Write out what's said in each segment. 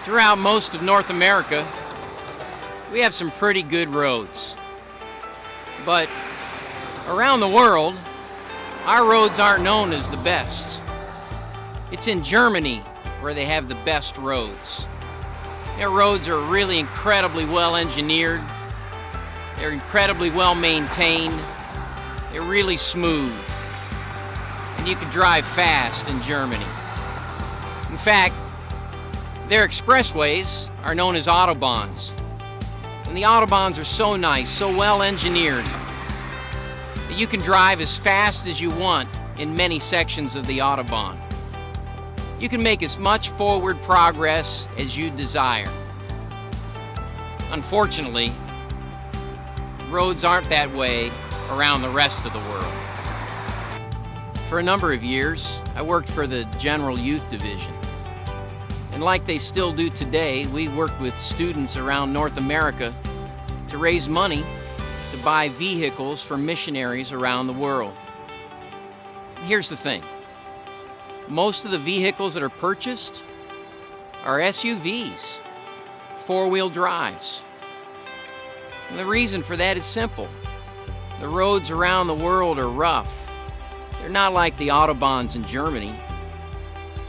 Throughout most of North America, we have some pretty good roads. But around the world, our roads aren't known as the best. It's in Germany where they have the best roads. Their roads are really incredibly well engineered. They're incredibly well maintained. They're really smooth. And you can drive fast in Germany. In fact, their expressways are known as Autobahns. And the Autobahns are so nice, so well engineered, that you can drive as fast as you want in many sections of the Autobahn. You can make as much forward progress as you desire. Unfortunately, roads aren't that way around the rest of the world. For a number of years, I worked for the General Youth Division. And like they still do today, we worked with students around North America to raise money to buy vehicles for missionaries around the world. And here's the thing. Most of the vehicles that are purchased are SUVs, four-wheel drives. And the reason for that is simple. The roads around the world are rough. They're not like the Autobahns in Germany.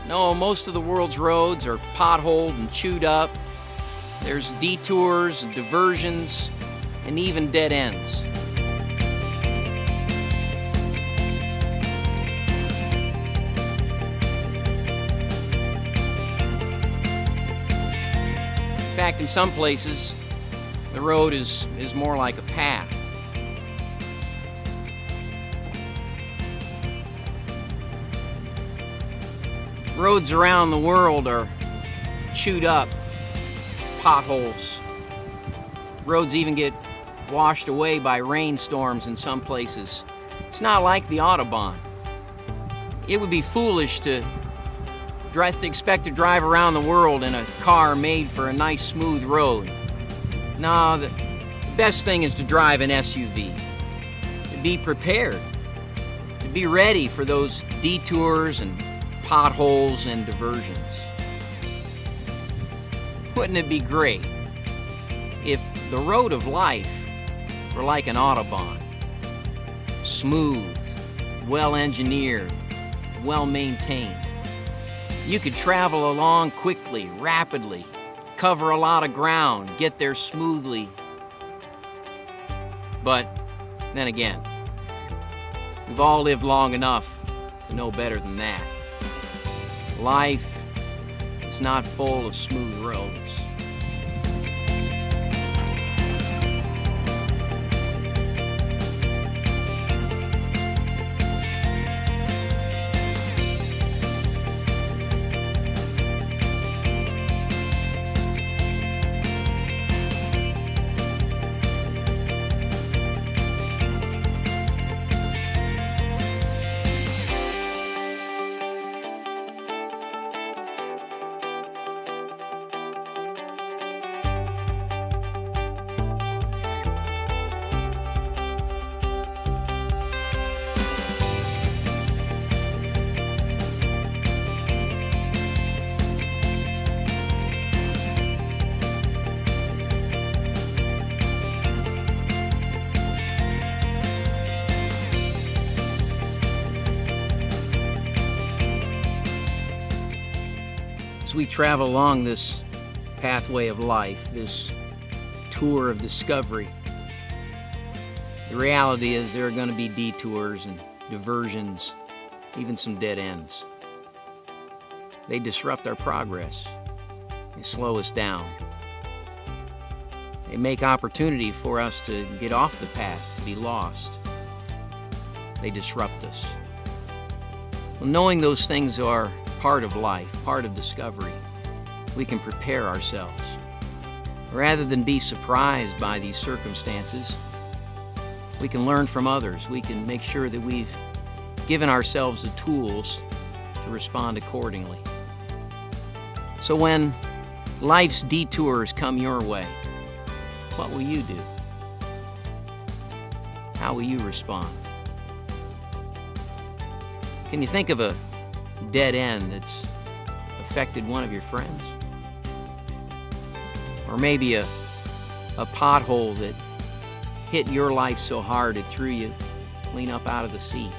No, most of the world's roads are potholed and chewed up. There's detours and diversions and even dead ends. In fact, in some places, the road is more like a path. Roads around the world are chewed up, potholes. Roads even get washed away by rainstorms in some places. It's not like the Autobahn. It would be foolish to expect to drive around the world in a car made for a nice smooth road. No, the best thing is to drive an SUV. To be prepared. To be ready for those detours and potholes and diversions. Wouldn't it be great if the road of life were like an Autobahn? Smooth, well engineered, well maintained. You could travel along quickly, rapidly, cover a lot of ground, get there smoothly. But then again, we've all lived long enough to know better than that. Life is not full of smooth roads. As we travel along this pathway of life, this tour of discovery, the reality is there are going to be detours and diversions, even some dead ends. They disrupt our progress. They slow us down. They make opportunity for us to get off the path, to be lost. They disrupt us. Well, knowing those things are part of life, part of discovery, we can prepare ourselves. Rather than be surprised by these circumstances, we can learn from others. We can make sure that we've given ourselves the tools to respond accordingly. So when life's detours come your way, what will you do? How will you respond? Can you think of a dead end that's affected one of your friends? or maybe a pothole that hit your life so hard it threw you clean up out of the seat.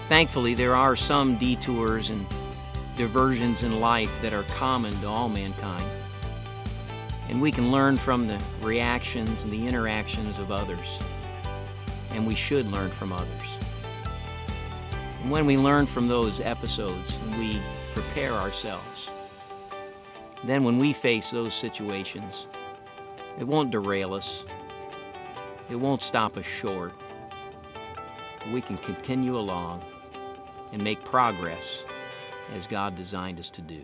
Thankfully, there are some detours and diversions in life that are common to all mankind, and we can learn from the reactions and the interactions of others, and we should learn from others. And when we learn from those episodes and we prepare ourselves, then when we face those situations, it won't derail us, it won't stop us short. We can continue along and make progress as God designed us to do.